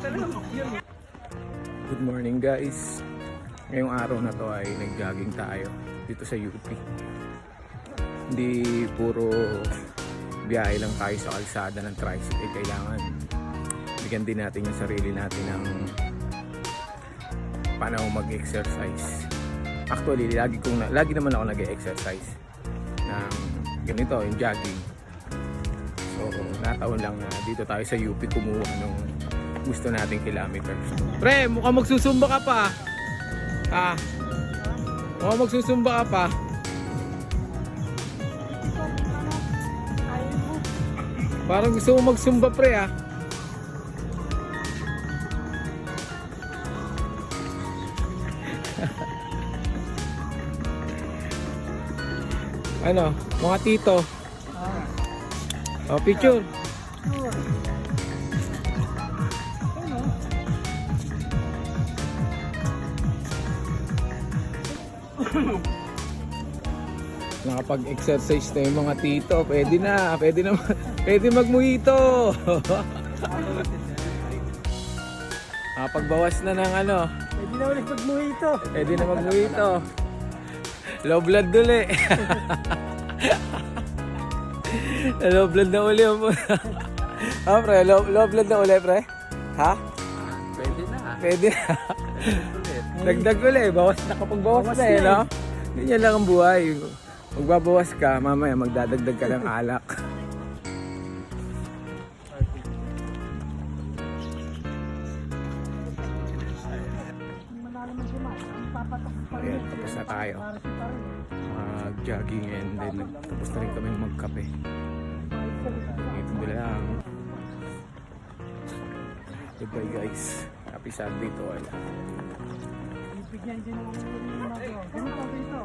Good morning guys. Ngayong araw na to ay nag-jogging tayo dito sa UP. Hindi puro biyahe lang tayo sa kalsada ng tricycle. Kailangan bigyan din natin yung sarili natin ng panahon mag-exercise. Actually, lagi naman ako nag-exercise ng ganito, yung jogging. So, nataon lang na dito tayo sa UP kumuha ng gusto nating kilometers. Pre, mukhang magsusumba ka pa. Ha? Mukhang magsusumba ka pa. Parang gusto mo magsumba, pre, ha? Ano? Mga tito. Oh, picture. Nakapag-exercise na yung mga tito. Pwede na. Pwede magmuhito. Nakapagbawas na ng ano. Pwede na ulit magmuhito. Pwede na magmuhito. Low blood uli. Low blood na uli. Ha, pre? Low blood na uli, pre? Ha? Pwede na. Pwede na. Dagdag uli. Nakapagbawas na eh, no? Ganyan lang ang buhay. Magbabawas ka, mamaya magdadagdag ka ng alak. Ayan, tapos na tayo. Mag-jogging and then tapos na rin kami magkape. Ito na lang. Goodbye guys. Happy Sunday to all. Bibigyan din naman yung mga ganito.